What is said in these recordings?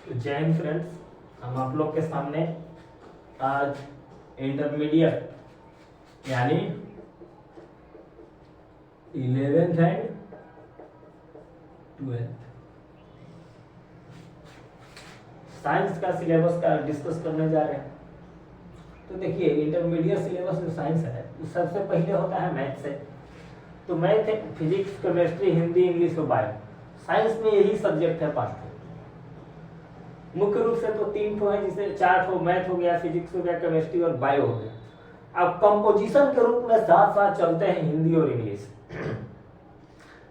जय हिंद फ्रेंड्स, हम आप लोग के सामने आज इंटरमीडिएट यानी 11th एंड 12th साइंस का सिलेबस का डिस्कस करने जा रहे हैं। तो देखिए, इंटरमीडिएट सिलेबस जो साइंस है वो सबसे पहले होता है मैथ से। तो मैथ है फिजिक्स, केमिस्ट्री, हिंदी, इंग्लिश और बायो। साइंस में यही सब्जेक्ट है 5 मुख्य रूप से। तो 3 है, जिसे 4 मैथ हो गया, फिजिक्स हो गया, केमिस्ट्री और बायो हो गया। अब कंपोजिशन के रूप में साथ साथ चलते हैं हिंदी और इंग्लिश।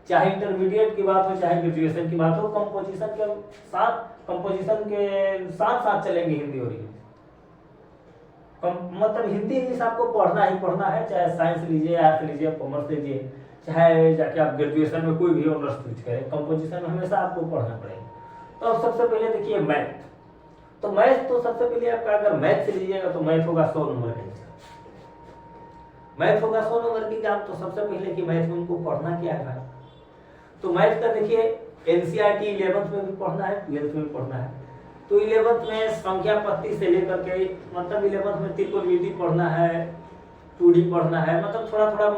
चाहे इंटरमीडिएट की बात हो चाहे ग्रेजुएशन की बात हो, कंपोजिशन के साथ साथ चलेंगे हिंदी और इंग्लिश। मतलब हिंदी इंग्लिश आपको पढ़ना ही पढ़ना है, चाहे साइंस लीजिए, आर्ट्स लीजिए, कॉमर्स लीजिए, चाहे जाके आप ग्रेजुएशन में कोई भी ऑनर्स चूज करें, कंपोजिशन में हमेशा आपको पढ़ना पड़ेगा। तो अब सबसे पहले देखिए मैथ। तो मैथ तो सबसे पहले आपका अगर मैथ से लीजिएगा तो मैथ होगा 100 नंबर का। मैथ होगा 100 नंबर की एग्जाम। तो सबसे पहले कि मैथ में उनको पढ़ना क्या है। तो मैथ का देखिए एनसीईआरटी 11th में भी पढ़ना है, 12th में भी पढ़ना है। तो 11th में संख्या पत्ती से लेकर के, मतलब 11th में त्रिकोणमिति पढ़ना है, 2D पढ़ना है, मतलब थोड़ा थोड़ा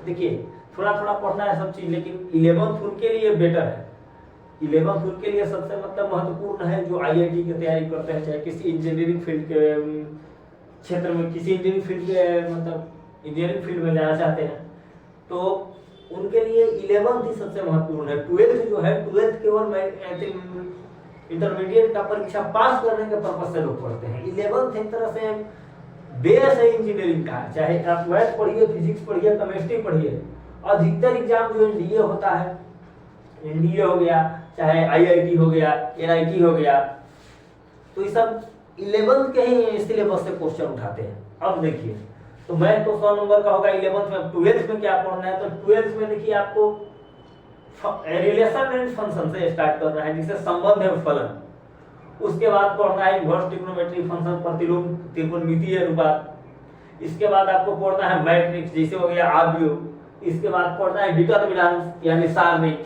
देखिए थोड़ा थोड़ा पढ़ना है सब चीज। लेकिन 11th उनके लिए बेटर है। 11th उनके लिए सबसे मतलब महत्वपूर्ण है जो आईआईटी की तैयारी करते हैं, चाहे किसी इंजीनियरिंग फील्ड के क्षेत्र में, किसी इंजीनियरिंग फील्ड के मतलब इंजीनियरिंग फील्ड में जाना चाहते हैं, तो उनके लिए 11th ही सबसे महत्वपूर्ण है। 12th जो है, 12th केवल मैं इंटरमीडिएट का परीक्षा पास करने के पर्पज से लोग पढ़ते हैं। 11th एक तरह से बेस है इंजीनियरिंग का। चाहे आप मैथ पढ़िए, फिजिक्स पढ़िए, केमिस्ट्री पढ़िए, अधिकतर एग्जाम जो एनडीए होता है, एनडीए हो गया, चाहे आईआईटी हो गया, एनआईटी हो गया, तो ये सब 11th के ही सिलेबस से क्वेश्चन उठाते हैं। अब देखिए, तो मैथ तो 100 नंबर का होगा 11th में। 12th में क्या पढ़ना है, तो 12th में देखिए आपको रिलेशन एंड फंक्शन से स्टार्ट करना है, जिसे संबंध है फलन। उसके बाद पढ़ना है इनवर्स ट्रिग्नोमेट्री फंक्शन, प्रतिलोम, त्रिकोणमितीय अनुपात। इसके बाद आपको पढ़ना है मैट्रिक्स, जैसे हो गया आव्यूह। इसके बाद पढ़ना है डिटरमिनेंट यानी सारणी।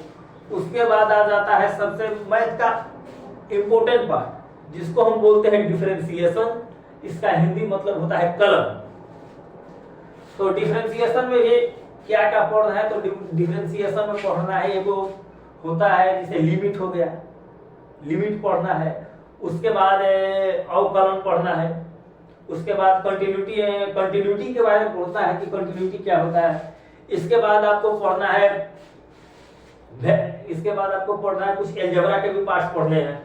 उसके बाद आ जाता है सबसे मैथ का इंपोर्टेंट पार्ट, जिसको हम बोलते हैं डिफरेंशिएशन। इसका हिंदी मतलब होता है कलन। तो डिफरेंशिएशन में भी क्या क्या पढ़ना है, तो डिफरेंशिएशन में पढ़ना है, एगो होता है जैसे लिमिट हो गया, लिमिट पढ़ना है। उसके बाद अवकलन पढ़ना है। उसके बाद कंटिन्यूटी के बारे में पढ़ना है कि कंटिन्यूटी क्या होता है। इसके बाद आपको पढ़ना है कुछ एलजेब्रा के भी पार्ट्स पढ़ने हैं।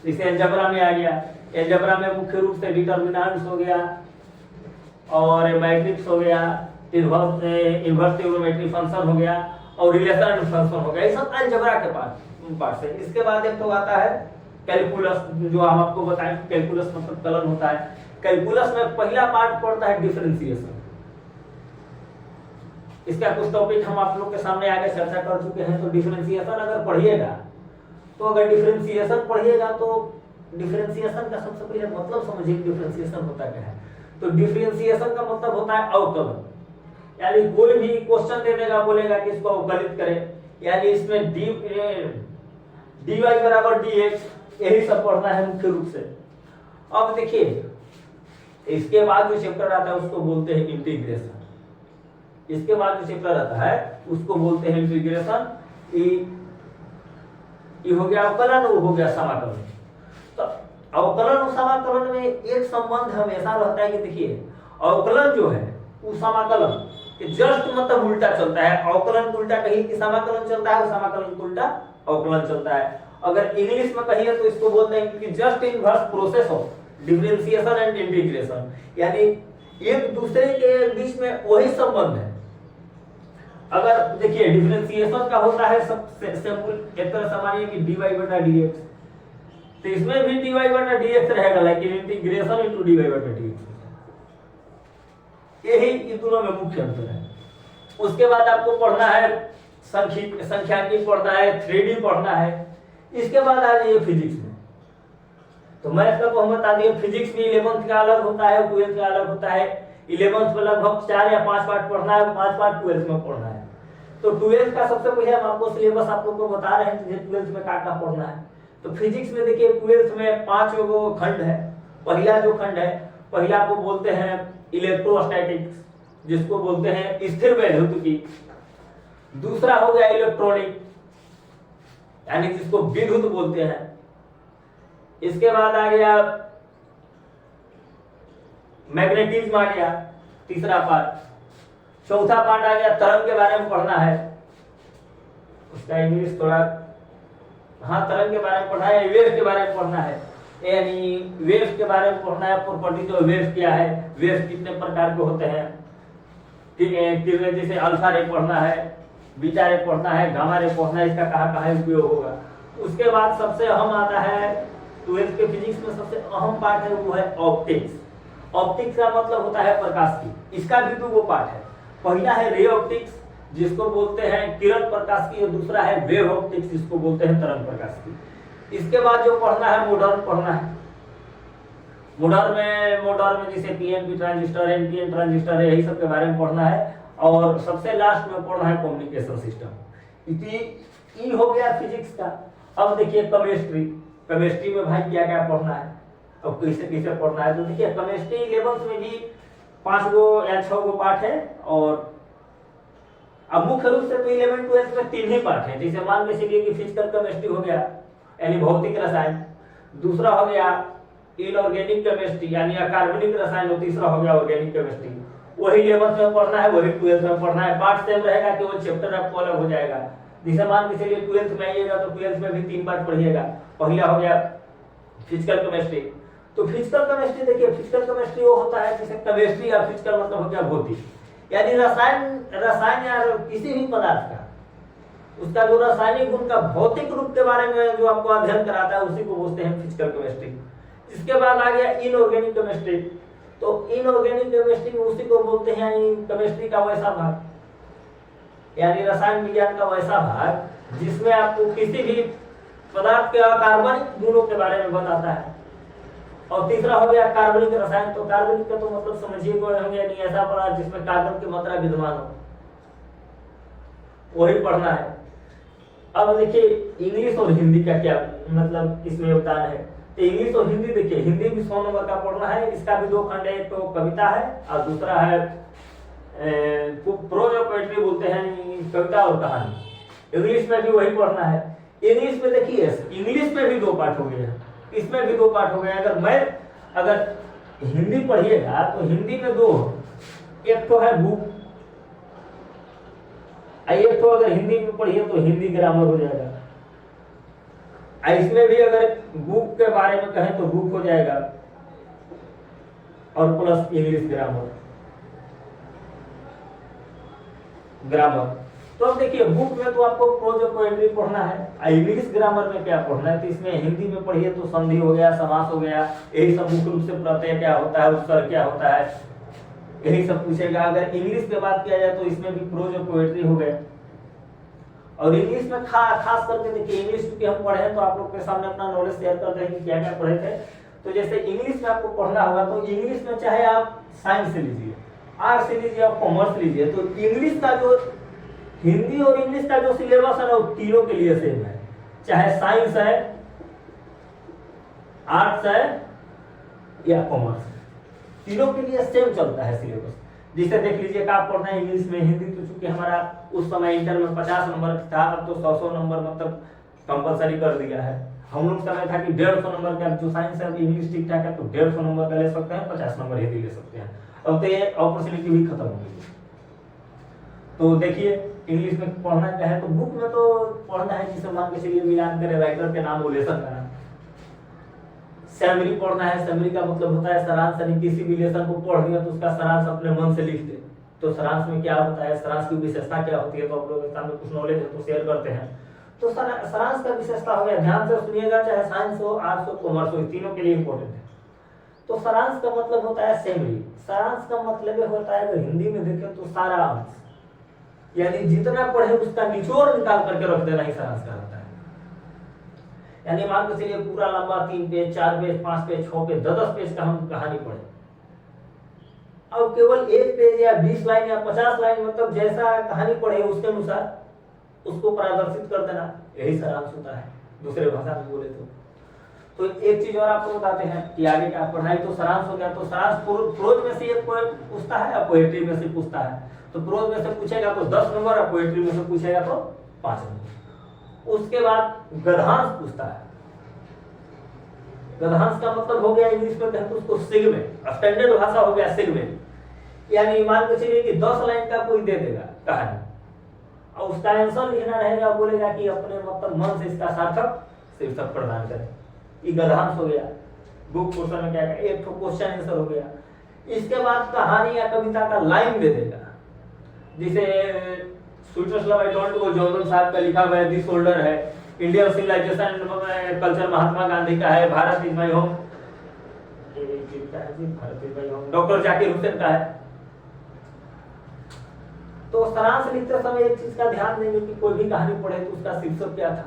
जैसे एलजेब्रा में आ गया, एलजेब्रा में मुख्य रूप से डिटरमिनेंट्स हो गया और मैट्रिक्स हो गया, इनवर्स ट्रिग्नोमेट्री फंक्शन हो गया और रिलेशन फंक्शन हो गया। ये सब अलजेब्रा के पार्ट है। इसके बाद एक तो आता है कैलकुलस, जो हम आपको बताएं कैलकुलस मतलब कलन होता है। कैलकुलस में पहला पार्ट पड़ता है डिफरेंशिएशन। इसका कुछ टॉपिक हम आप लोग के सामने आगे चर्चा कर चुके हैं। तो डिफरेंशिएशन अगर पढ़िएगा, तो अगर डिफरेंशिएशन पढ़िएगा तो डिफरेंशिएशन का सबसे पहले मतलब समझिए डिफरेंशिएशन होता क्या है। तो डिफरेंशिएशन का मतलब होता है अवकलन। यानी कोई भी क्वेश्चन दे देगा, बोलेगा कि इसको अवकलित करें, यानी इसमें dy बराबर dx, यही सब पढ़ना है मुख्य रूप से। अब देखिए, इसके बाद जो चैप्टर आता है उसको बोलते हैं इंटीग्रेशन। इसके बाद जो चैप्टर आता है उसको बोलते हैं इंटीग्रेशन। ये हो गया अवकलन, वो हो गया समाकलन। तो अवकलन और समाकलन में एक संबंध हमेशा रहता है कि देखिए, अवकलन जो है वो समाकलन के जस्ट मतलब उल्टा चलता है। अवकलन को उल्टा कहिए कि समाकलन चलता है, समाकलन को उल्टा अवकलन चलता है। अगर इंग्लिश में कहिए तो इसको बोलते हैं कि just inverse process of differentiation and integration, यानी एक दूसरे के बीच में वही संबंध है। अगर देखिए डिफरेंशिएशन का होता है सबसे सिंपल एक तरह समझिए कि dy बटा dx, तो इसमें भी dy बटा dx रहेगा, लेकिन इंटीग्रेशन इनटू dy बटा dx, यही इन दोनों में मुख्य अंतर है। उसके बाद आपको पढ़ना है संख्याकी पढ़ना है, 3D पढ़ना है। इसके बाद आ जाइए फिजिक्स में। तो मैथ का हम बता दिए, फिजिक्स भी 11th का अलग होता है, 12th का अलग होता है। 11th में लगभग 4 या 5 पार्ट पढ़ना है, 5 पार्ट 12th में पढ़ना है। तो 12th का सबसे पहले हम आपको सिलेबस आप लोग को बता रहे हैं कि 12th में क्या क्या पढ़ना है। तो फिजिक्स में देखिए 12th में 5 गो खंड है। पहला जो खंड है, पहला को बोलते हैं इलेक्ट्रोस्टैटिक्स, जिसको बोलते हैं स्थिर वैद्युतिकी। दूसरा हो गया इलेक्ट्रॉनिक, यानी जिसको विद्युत बोलते हैं। इसके बाद आ गया मैग्नेटिज्म आ गया, तीसरा पार्ट। चौथा पार्ट आ गया तरंग के बारे में पढ़ना है, उसका इंग्लिश थोड़ा, हाँ तरंग के बारे में पढ़ना है, वेव के बारे में पढ़ना है, यानी वेव के बारे में पढ़ना है। प्रॉपर्टी तो वेव क्या है, वेव कितने प्रकार के होते हैं, जैसे अल्फा रे पढ़ना है, बीटा रे पढ़ना है, गामा रे पढ़ना है, इसका कहाँ उपयोग होगा। उसके बाद सबसे अहम आता है 12th के फिजिक्स में सबसे अहम पार्ट है, वो है ऑप्टिक्स। ऑप्टिक्स का मतलब होता है प्रकाश की। इसका भी दो पार्ट है, पहला है रे ऑप्टिक्स जिसको बोलते हैं किरण प्रकाश की, और दूसरा है वेव ऑप्टिक्स जिसको बोलते हैं तरंग प्रकाश की। इसके बाद जो पढ़ना है मॉडर्न पढ़ना है। मॉडर्न में जैसे पीएनपी ट्रांजिस्टर, एनपीएन ट्रांजिस्टर है, यही सब के बारे में पढ़ना है। और सबसे लास्ट में पढ़ना है कम्युनिकेशन सिस्टम। ये हो गया फिजिक्स का। अब देखिए केमिस्ट्री में भाई क्या क्या पढ़ना है और कैसे कैसे पढ़ना है। तो देखिए केमिस्ट्री 11th में भी 5 गो या 6 गो पार्ट है, और अब मुख्य रूप से तो 11th 12th में 3 ही पार्ट है। जैसे मान के चलिए कि फिजिकल केमिस्ट्री हो गया, यानी भौतिक रसायन। दूसरा हो गया इनऑर्गेनिक केमिस्ट्री, यानी अकार्बनिक रसायन, और तीसरा हो गया ऑर्गेनिक केमिस्ट्री। वही 11th में पढ़ना है, वही 12th में पढ़ना है। पार्ट सेम रहेगा, केवल चैप्टर आपको अलग हो जाएगा। जैसे मान के चलिए 12th में आइएगा तो 12th में भी 3 पार्ट पढ़िएगा। पहला हो गया फिजिकल केमिस्ट्री। तो फिजिकल केमिस्ट्री देखिए, फिजिकल केमिस्ट्री वो होता है जैसे केमिस्ट्री या फिजिकल मतलब हो गया भौतिक, यानी रसायन या किसी भी पदार्थ का उसका जो रासायनिक गुण का भौतिक रूप के बारे में जो आपको अध्ययन कराता है, उसी को बोलते हैं फिजिकल केमिस्ट्री। इसके बाद आ गया इनऑर्गेनिक केमिस्ट्री। तो इनऑर्गेनिक केमिस्ट्री में उसी को बोलते हैं केमिस्ट्री का वैसा भाग, यानी रसायन विज्ञान का वैसा भाग जिसमें आपको किसी भी पदार्थ के अकार्बनिक गुणों के बारे में बताता है। और तीसरा हो गया कार्बनिक रसायन। तो कार्बनिक का तो मतलब समझिए कोई होंगे, यानी ऐसा पदार्थ जिसमें कार्बन की मात्रा विद्यमान हो, वही पढ़ना है। अब देखिए इंग्लिश और हिंदी का क्या मतलब इसमें योगदान है। तो इंग्लिश और हिंदी देखिए, हिंदी भी 100 नंबर का पढ़ना है। इसका भी 2 खंड है, एक तो कविता है और दूसरा है प्रोज और पोएट्री बोलते हैं, कविता और कहानी। इंग्लिश में भी वही पढ़ना है। इंग्लिश में देखिए, इंग्लिश में भी 2 पार्ट हो गए, इसमें भी 2 पार्ट हो गए। अगर हिंदी पढ़िएगा तो हिंदी में 2, एक तो है बुक, एक तो अगर हिंदी में पढ़िए तो हिंदी ग्रामर हो जाएगा। इसमें भी अगर बुक के बारे में कहें तो बुक हो जाएगा, और प्लस इंग्लिश ग्रामर। तो अब देखिए बुक में तो आपको प्रोज और पोएट्री पढ़ना है। इंग्लिश ग्रामर में क्या पढ़ना है, तो इसमें हिंदी में पढ़िए तो संधि हो गया, समास हो गया, यही सब मुख्य रूप से प्रत्यय क्या होता है, उत्तर क्या होता है, यही सब पूछेगा। अगर इंग्लिश पे बात किया जाए तो इसमें भी प्रोज और पोएट्री हो गए। और इंग्लिश में खास करके देखिए, इंग्लिश क्योंकि हम पढ़े हैं तो आप लोग के सामने अपना नॉलेज शेयर करते हैं कि क्या क्या पढ़े थे। तो जैसे इंग्लिश में आपको पढ़ना होगा, तो इंग्लिश में चाहे आप साइंस से लीजिए, आर्ट्स से लीजिए, आप कॉमर्स लीजिए, तो इंग्लिश का जो हिंदी और इंग्लिश का जो सिलेबस है ना, वो तीनों के लिए सेम है। चाहे साइंस है, आर्ट्स है या कॉमर्स, तीनों के लिए सेम चलता है सिलेबस। जिसे देख लीजिए का आप पढ़ना है इंग्लिश में, हिंदी तो चूंकि हमारा उस समय इंटर में 50 नंबर था, अब तो 100 नंबर मतलब कंपलसरी कर दिया है। हम लोग समय था कि 150 नंबर का, जो साइंस है इंग्लिश ठीक ठाक है तो 150 नंबर का ले सकते हैं, 50 नंबर हिंदी ले सकते हैं। अब तो ये अपॉर्चुनिटी भी खत्म हो गई। तो देखिए इंग्लिश में पढ़ना क्या है, तो बुक में तो पढ़ना है जिसे मान के चलिए मिलान करे राइटर के नाम, वो लेसन का नाम। समरी पढ़ना है। समरी का मतलब होता है सारांश, यानी किसी भी लेसन को पढ़ दिया तो उसका सारांश अपने मन से लिख दे। तो सारांश में क्या होता है, सारांश की विशेषता क्या होती है, तो आप लोगों के सामने कुछ नॉलेज है तो शेयर करते हैं। तो सारांश का विशेषता हो गया, ध्यान से सुनिएगा, चाहे साइंस हो, आर्ट्स हो, कॉमर्स हो, तीनों के लिए इंपॉर्टेंट है। तो सारांश का मतलब होता है समरी। सारांश का मतलब होता है, अगर हिंदी में देखें तो सारा अंश, यानी जितना पढ़े उसका निचोड़ निकाल करके रख देना ही सारांश का होता है। यानी मान के चलिए पूरा लंबा 3 page, 4 page, 5 page, 6 page, 10 page का हम कहानी पढ़े, अब केवल 1 पेज या 20 लाइन या 50 लाइन, मतलब जैसा कहानी पढ़े उसके अनुसार उसको प्रदर्शित कर देना, यही सारांश होता है। दूसरे भाषा में बोले तो एक चीज और आपको बताते हैं कि आगे का पढ़ाई तो सारांश हो गया। तो सारांश प्रोज में से एक पूछता है और पोएट्री में से पूछता है। तो प्रोज में से पूछेगा तो 10 नंबर और पोएट्री में से पूछेगा तो 5 नंबर। उसके बाद गद्यांश पूछता है। गद्यांश का मतलब हो गया इंग्लिश में कहते हैं उसको सेगमेंट, स्टैंडर्ड भाषा हो गया सेगमेंट। यानी मान के चलिए कि 10 लाइन का कोई दे देगा कहानी और उसका आंसर लिखना रहेगा, बोलेगा कि अपने मतलब मन से इसका सार्थक शीर्षक प्रदान करें। ये गद्यांश हो गया। बुक क्वेश्चन में क्या है, एक क्वेश्चन आंसर हो गया। इसके बाद कहानी या कविता का लाइन दे देगा, जिसे sweetest love I don't go Jordan साहब का लिखा हुआ है, दिस होल्डर है, Indian civilisation culture Mahatma Gandhi का है, Bharat is my home, Bharat is my home doctor Zakir Hussain का है। तो सारांश लिखते समय एक चीज का ध्यान देंगे कि कोई भी कहानी पढ़े तो उसका शीर्षक क्या था,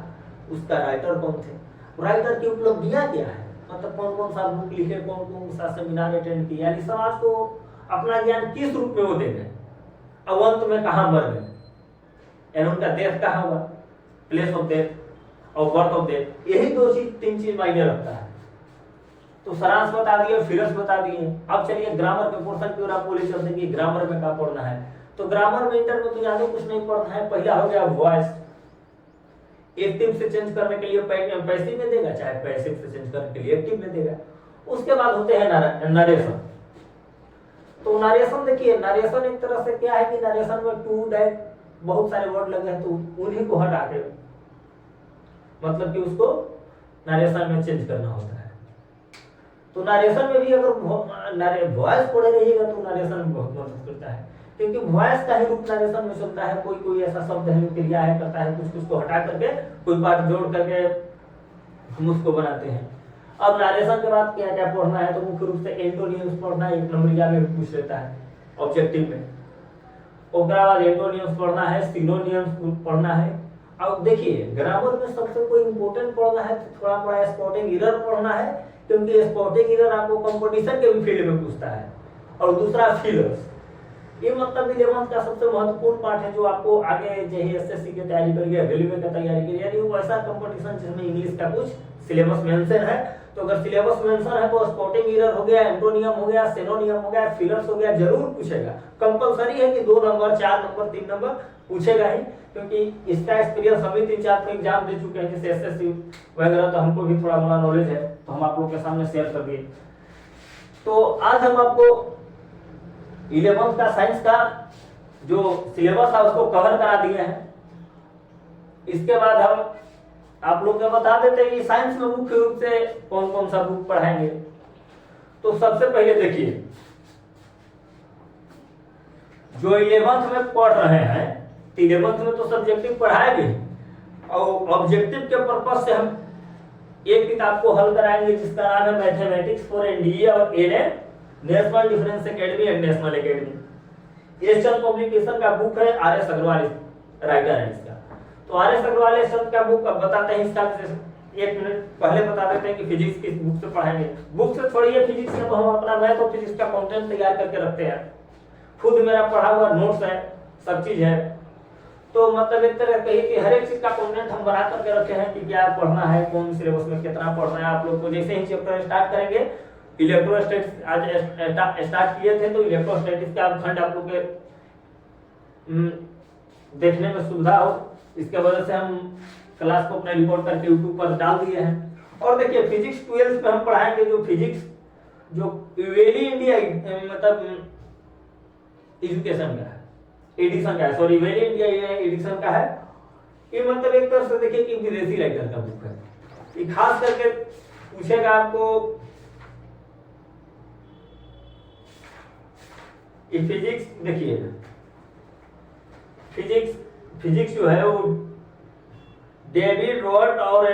उसका राइटर कौन थे, राइटर की उपलब्धियां क्या है, मतलब कौन कौन सा बुक लिखे, कौन कौन सा सेमिनार अटेंड किया, यानी समाज को अपना ज्ञान किस रूप में वो दे गए, अब अंत में कहां मर गए, यानी उनका डेथ कहां हुआ, प्लेस ऑफ डेथ और बर्थ ऑफ डेथ। यही दो चीज 3 चीज मायने रखता है। तो सारांश बता दिए, फिगर्स बता दिए। अब चलिए ग्रामर के पोर्शन की ओर आप बोले चलते कि ग्रामर में क्या पढ़ना है। तो ग्रामर में इंटर में तो ज्यादा कुछ नहीं पढ़ना है। पहला हो गया वॉइस, एक्टिव से चेंज करने के लिए पैसिव में देगा, चाहे पैसिव से चेंज करने के लिए एक्टिव में देगा। उसके बाद होते हैं नरेशन। तो नरेशन देखिए, नरेशन एक तरह से क्या है कि नरेशन में टू दैट बहुत सारे वर्ड लगे हैं, तो उन्हीं को हटा के मतलब कि उसको नरेशन में चेंज करना होता है। तो नरेशन में भी अगर वॉइस पढ़े रहिएगा तो नरेशन में बहुत मदद करता है, क्योंकि वॉइस का ही रूप नरेशन में चलता है। कोई कोई ऐसा शब्द है क्रिया है करता है, कुछ कुछ को हटा करके कोई बात जोड़ करके हम उसको बनाते हैं। अब नरेशन के बाद क्या क्या पढ़ना है, तो मुख्य रूप से एंटोनियम्स पढ़ना है, 1 नंबरिया में पूछ लेता है ऑब्जेक्टिव में। उसके बाद एंटोनियम्स पढ़ना है, सिनोनियम्स पढ़ना है। अब देखिए ग्रामर में सबसे कोई इंपॉर्टेंट पढ़ना है तो थोड़ा बड़ा स्पॉटिंग एरर पढ़ना है, क्योंकि स्पॉटिंग एरर आपको कंपटीशन के भी फील्ड में पूछता है। और दूसरा फिलर्स, ये मतलब 11th का सबसे महत्वपूर्ण पार्ट है, जो आपको आगे चाहिए एसएससी की तैयारी करिए, रेलवे की तैयारी करिए, यानी वो ऐसा कंपटीशन जिसमें इंग्लिश का कुछ सिलेबस मेंशन है। तो अगर सिलेबस मेंशन है तो स्पॉटिंग एरर हो गया, एंटोनियम हो गया, सिनोनियम हो गया, फिलर्स हो गया, जरूर पूछेगा। कंपलसरी है कि 2 नंबर 4 नंबर 3 नंबर पूछेगा ही, क्योंकि इसका एक्सपीरियंस हम भी 3-4 एग्जाम दे चुके हैं, जैसे एसएससी वगैरह, तो हमको भी थोड़ा बड़ा नॉलेज है, तो हम आप लोग के सामने शेयर कर दिए। तो आज हम आपको 11th का साइंस का जो सिलेबस था उसको कवर करा दिए हैं। इसके बाद हम आप लोग को बता देते हैं कि साइंस में मुख्य रूप से कौन कौन सा बुक पढ़ाएंगे। तो सबसे पहले देखिए, जो 11th में पढ़ रहे हैं, 11th में तो सब्जेक्टिव पढ़ाएंगे और ऑब्जेक्टिव के पर्पज से हम एक किताब को हल कराएंगे जिसका नाम है मैथमेटिक्स फॉर एनडीए और NA, national difference academy and national academy. Asian publication का बुक है, आर.एस. अग्रवाल राइटर है इसका। तो आर.एस. अग्रवाल एशियन का बुक अब बताते हैं इसका, 1 मिनट पहले बता देते हैं कि फिजिक्स किस बुक से पढ़ाएंगे। बुक से छोड़िए फिजिक्स से, तो हम अपना मैथ और फिजिक्स का कंटेंट तैयार करके रखते हैं, खुद मेरा पढ़ा हुआ नोट्स है, सब चीज है। तो मतलब एक तरह कही कि हर एक चीज का कंटेंट हम बना करके रखे हैं कि क्या पढ़ना है, कौन सिलेबस में कितना पढ़ना है। आप लोग को जैसे ही चैप्टर स्टार्ट करेंगे, इलेक्ट्रोस्टैटिक्स आज स्टार्ट किए थे, तो इलेक्ट्रोस्टैटिक्स का खंड आप लोग के देखने में सुविधा हो, इसके वजह से हम क्लास को अपने रिकॉर्ड करके यूट्यूब पर डाल दिए हैं। और देखिए फिजिक्स 12th में हम पढ़ाएंगे जो फिजिक्स जो वेली इंडिया मतलब एजुकेशन का है, एडिशन का है, सॉरी वेली इंडिया एडिशन का है। ये मतलब एक तरह से देखिए कि विदेशी राइटर का बुक है, ये खास करके पूछेगा आपको फिजिक्स। देखिए फिजिक्स जो है वो डेविड रॉट और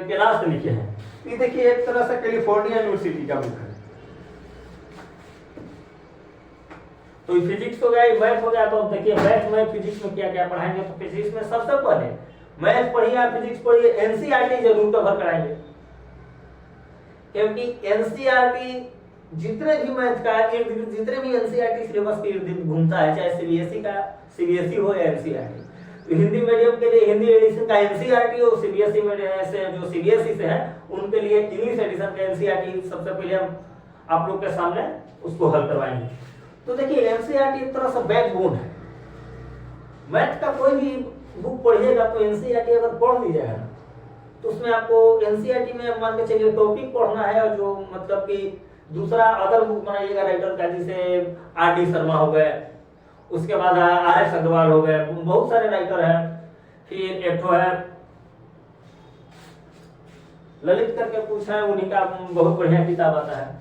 केनास लिखे हैं। ये देखिए एक तरह से कैलिफोर्निया यूनिवर्सिटी का बुक है। तो फिजिक्स हो गया, मैथ हो गया। तो देखिए मैथ में फिजिक्स में क्या क्या पढ़ाएंगे, तो फिजिक्स में सबसे पहले मैथ पढ़िए, फिजिक्स पढ़िए, एनसीईआरटी जरूर कवर कराएंगे, क्योंकि एनसीईआरटी जितने भी मैथ का जितने भी एनसीईआरटी सिलेबस के इर्द गिर्द घूमता है, चाहे सीबीएसई हो या एनसीईआरटी, तो हिंदी मीडियम के लिए हिंदी एडिशन का एनसीईआरटी और सीबीएसई मीडियम से जो सीबीएसई से है उनके लिए इंग्लिश एडिशन का एनसीईआरटी सबसे पहले हम आप लोग के सामने उसको हल करवाएंगे। तो देखिए एनसीईआरटी एक तरह से बैकबोन है। मैथ का कोई भी बुक पढ़िएगा तो एनसीईआरटी अगर पढ़ लीजिएगा ना तो उसमें आपको एनसीईआरटी में मान के चलिए टॉपिक पढ़ना है और जो मतलब कि दूसरा अदर बुक बनाइएगा राइटर का, जैसे आर.डी. शर्मा हो गए, उसके बाद आर.एस. अग्रवाल हो गए, बहुत सारे राइटर हैं। फिर एक तो है ललित करके कुछ है, उन्हीं का बहुत बढ़िया किताब आता है।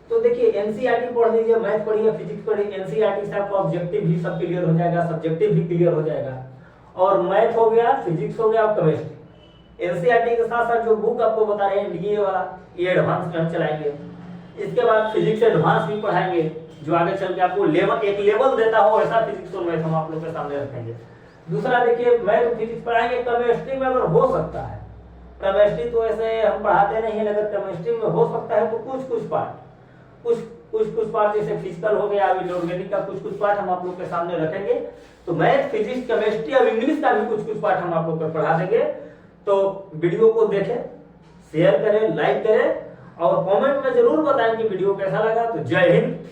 तो देखिए एनसीईआरटी पढ़ लीजिए, मैथ पढ़िए, फिजिक्स पढ़िए। एनसीईआरटी से आपको ऑब्जेक्टिव भी सब क्लियर हो जाएगा, सब्जेक्टिव भी क्लियर हो जाएगा। और मैथ हो गया, फिजिक्स हो गया और केमिस्ट्री। एनसीईआरटी के साथ साथ जो बुक आपको बता रहे हैं डीए वाला, ये एडवांस में हम चलाएंगे। इसके बाद फिजिक्स एडवांस भी पढ़ाएंगे, जो आगे चल के आपको एक लेवल देता हो ऐसा फिजिक्स और मैथ हम आप लोग के सामने रखेंगे। दूसरा देखिए मैथ और फिजिक्स पढ़ाएंगे। केमिस्ट्री में अगर हो सकता है, केमिस्ट्री तो ऐसे हम पढ़ाते नहीं है, अगर केमिस्ट्री में हो सकता है तो कुछ पार्ट जैसे फिजिकल हो गया, इनऑर्गेनिक का कुछ पार्ट हम आप लोग के सामने रखेंगे। तो मैथ, फिजिक्स, केमिस्ट्री और इंग्लिश का भी कुछ पार्ट हम आप लोग को पढ़ा देंगे। तो वीडियो को देखें, शेयर करें, लाइक करें और कमेंट में जरूर बताएं कि वीडियो कैसा लगा। तो जय हिंद।